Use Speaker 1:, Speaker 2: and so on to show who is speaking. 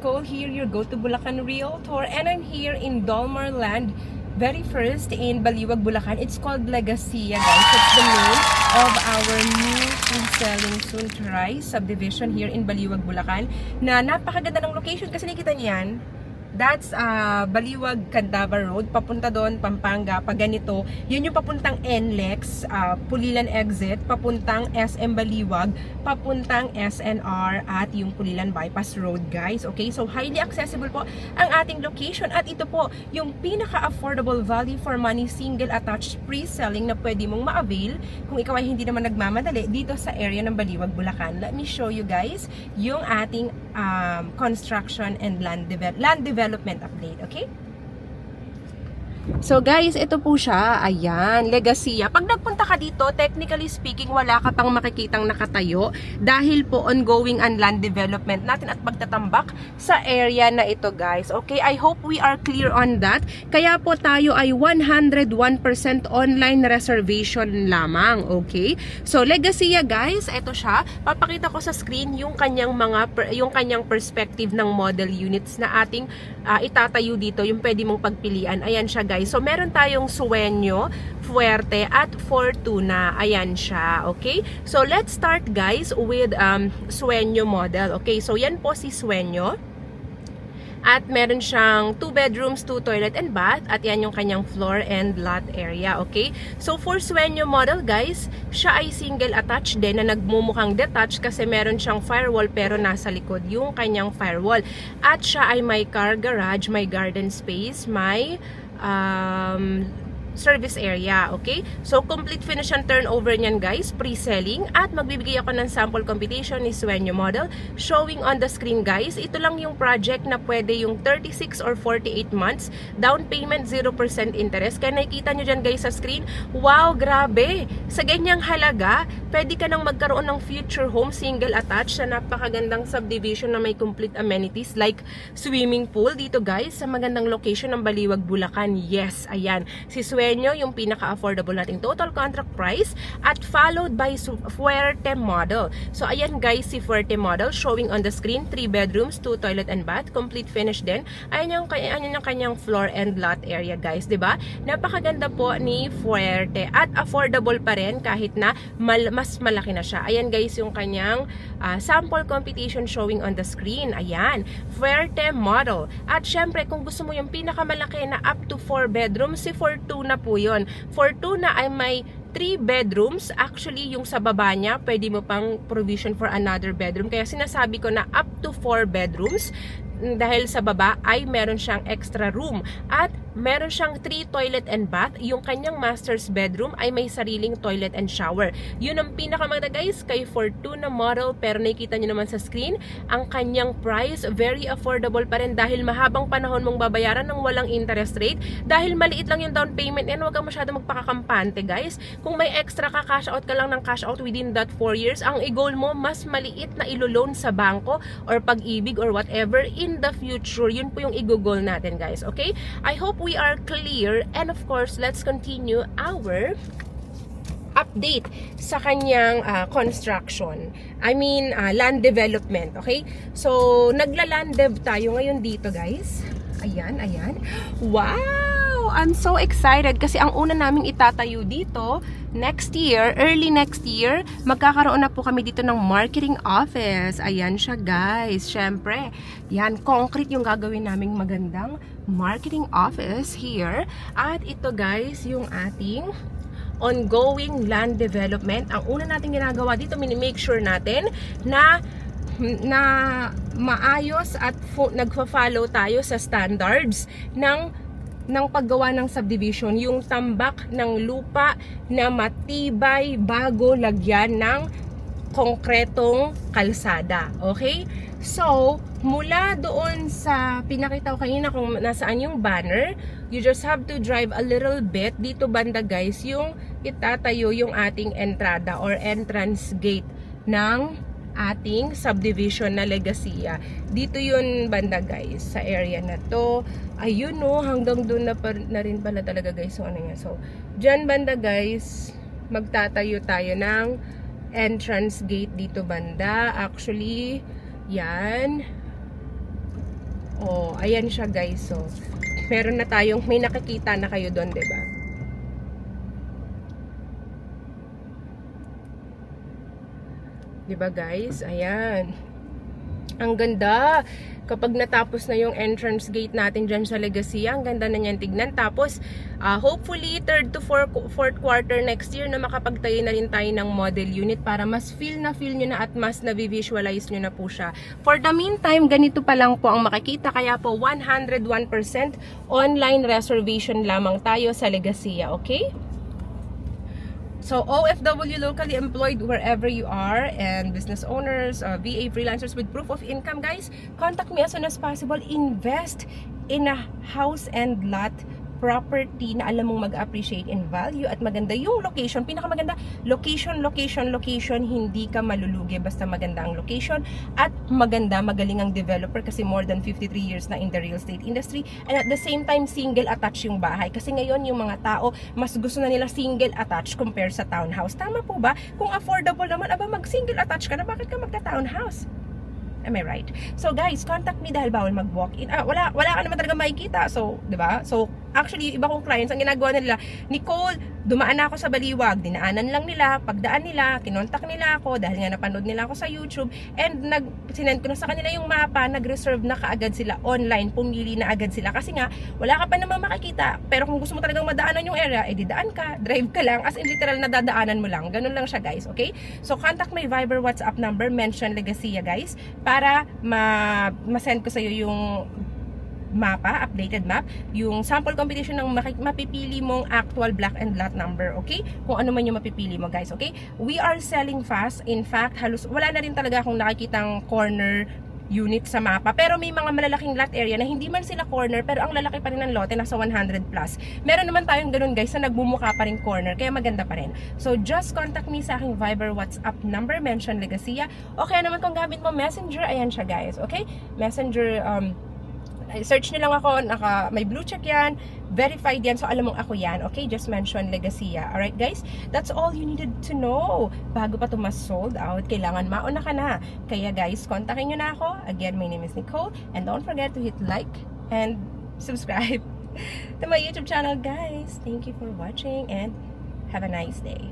Speaker 1: Nicole here, your go-to Bulacan Realtor, and I'm here in Dolmar Land, very first in Baliwag, Bulacan. It's called Legacia, guys. It's the name of our new selling soon to rise subdivision here in Baliwag, Bulacan, na napakaganda ng location kasi nakita niyan. That's Baliwag, Candaba Road, papunta doon, Pampanga, pag ganito, yun yung papuntang NLEX, Pulilan exit, papuntang SM Baliwag, papuntang SNR, at yung Pulilan Bypass Road, guys. Okay, so highly accessible po ang ating location, at ito po yung pinaka-affordable value for money single attached pre-selling na pwede mong ma-avail kung ikaw ay hindi naman nagmamadali dito sa area ng Baliwag, Bulacan. Let me show you guys yung ating construction and land development update, okay? So guys, ito po siya, ayan, Legacia. Pag nagpunta ka dito, technically speaking, wala ka pang makikitang nakatayo dahil po ongoing ang land development natin at pagtatambak sa area na ito, guys. Okay, I hope we are clear on that. Kaya po tayo ay 101% online reservation lamang, okay? So Legacia, guys, ito siya. Papakita ko sa screen yung kanyang perspective ng model units na ating itatayo dito, yung pwede mong pagpilian. Ayan siya, guys. So, meron tayong Sueño, Fuerte, at Fortuna. Ayan siya, okay? So, let's start, guys, with Sueño model. Okay, so yan po si Sueño. At meron siyang 2 bedrooms, 2 toilet and bath. At yan yung kanyang floor and lot area, okay? So, for Sueño model, guys, siya ay single attached din na nagmumukhang detached kasi meron siyang firewall pero nasa likod yung kanyang firewall. At siya ay may car garage, may garden space, may service area, okay? So, complete finish and turnover niyan, guys, pre-selling. At magbibigay ako ng sample computation ni Sueño model showing on the screen, guys. Ito lang yung project na pwede yung 36 or 48 months, down payment 0% interest. Kaya nakikita nyo dyan, guys, sa screen, wow, grabe! Sa ganyang halaga, pwede ka nang magkaroon ng future home, single attached, sa napakagandang subdivision na may complete amenities like swimming pool dito, guys, sa magandang location ng Baliwag, Bulacan. Yes, ayan. Si Sueño, yung pinaka-affordable nating total contract price, at followed by Fuerte model. So, ayan, guys, si Fuerte model showing on the screen, 3 bedrooms, 2 toilet and bath, complete finish din. Ayan yung kanyang floor and lot area, guys, diba? Napakaganda po ni Fuerte at affordable pa rin kahit na mas malaki na siya. Ayan, guys, yung kanyang sample computation showing on the screen. Ayan, Fuerte model. At syempre, kung gusto mo yung pinakamalaki na up to 4 bedrooms, si Fortuna po yun. Fortuna ay may 3 bedrooms. Actually, yung sa baba niya, pwede mo pang provision for another bedroom. Kaya sinasabi ko na up to 4 bedrooms dahil sa baba ay meron siyang extra room. At meron siyang 3 toilet and bath. Yung kanyang master's bedroom ay may sariling toilet and shower. Yun ang pinakamaganda, guys, kay Fortuna model. Pero nakikita nyo naman sa screen, ang kanyang price, very affordable pa rin dahil mahabang panahon mong babayaran ng walang interest rate. Dahil maliit lang yung down payment yan, huwag kang masyado magpakakampante, guys. Kung may extra ka, cash out ka lang ng cash out within that 4 years, ang i-goal mo, mas maliit na ilo-loan sa bangko or Pag-ibig or whatever in the future. Yun po yung i-goal natin, guys. Okay? I hope we are clear, and of course, let's continue our update sa kanyang construction. I mean, land development. Okay? So, nagla-land dev tayo ngayon dito, guys. Ayan, ayan. Wow! I'm so excited kasi ang una naming itatayo dito next year, early next year, magkakaroon na po kami dito ng marketing office. Ayan siya, guys. Syempre, yan, concrete yung gagawin naming magandang marketing office here. At ito, guys, yung ating ongoing land development. Ang una natin ginagawa dito, mini-make sure natin na maayos at nagfa-follow tayo sa standards ng paggawa ng subdivision, yung tambak ng lupa na matibay bago lagyan ng konkretong kalsada. Okay? So, mula doon sa pinakita ko kanina kung nasaan yung banner, you just have to drive a little bit. Dito banda, guys, yung itatayo yung ating entrada or entrance gate ng ating subdivision na Legacia. Dito yun banda, guys, sa area na to. Ayun, no, hanggang doon na rin pala talaga, guys. So, ano yan? So, dyan banda, guys, magtatayo tayo ng entrance gate dito banda. Actually, yan. Oh, ayan siya guys. So, meron na tayong, may nakikita na kayo doon, 'di ba? Diba guys? Ayan. Ang ganda. Kapag natapos na yung entrance gate natin dyan sa Legacy, ang ganda na niyan tignan. Tapos, hopefully, 3rd to 4th quarter next year na makapagtayo na rin tayo ng model unit para mas feel nyo na at mas na-visualize nyo na po siya. For the meantime, ganito pa lang po ang makikita. Kaya po, 101% online reservation lamang tayo sa Legacy. Okay? So, OFW, locally employed wherever you are, and business owners, VA freelancers with proof of income, guys, contact me as soon as possible. Invest in a house and lot property na alam mong mag-appreciate in value at maganda yung location. Pinakamaganda, location, hindi ka malulugi basta maganda ang location at maganda, magaling ang developer kasi more than 53 years na in the real estate industry, and at the same time, single attached yung bahay kasi ngayon yung mga tao, mas gusto na nila single attached compare sa townhouse. Tama po ba? Kung affordable naman, aba mag-single attached ka na, bakit ka magta-townhouse? Am I right? So guys, contact me dahil bawal mag-walk-in. Wala ka naman talaga makikita. So, 'di ba? So, actually, yung iba kong clients, ang ginagawa nila, Nicole, dumaan na ako sa Baliwag, dinaanan lang nila, pagdaan nila, kinontak nila ako dahil nga napanood nila ako sa YouTube, and sinend ko na sa kanila yung mapa, nag-reserve na kaagad sila online, pumili na agad sila kasi nga, wala ka pa naman makikita. Pero kung gusto mo talagang madaanan yung area, didaan ka, drive ka lang, as in literal na dadaanan mo lang. Ganun lang siya guys, okay? So, contact my Viber WhatsApp number, mention Legacia guys, para ma-send ko sa iyo yung mapa, updated map, yung sample competition ng mapipili mong actual block and lot number, okay? Kung ano man yung mapipili mo guys, okay? We are selling fast. In fact, halos wala na rin talaga akong nakikitang corner unit sa mapa, pero may mga malalaking lot area na hindi man sila corner pero ang lalaki pa rin ng lote, nasa 100 plus. Meron naman tayong ganun guys na nagmumukha pa rin corner, kaya maganda pa rin. So just contact me sa aking Viber WhatsApp number, mention Legacia. Okay naman kung gamit mo Messenger, ayan siya guys, okay? Messenger, search nyo lang ako, may blue check yan, verified yan, so alam mong ako yan, okay? Just mention Legacia. Alright guys, that's all you needed to know. Bago pa ito mas sold out, kailangan mauna ka na. Kaya guys, kontakin nyo na ako. Again, my name is Nicole, and don't forget to hit like and subscribe to my YouTube channel guys. Thank you for watching and have a nice day.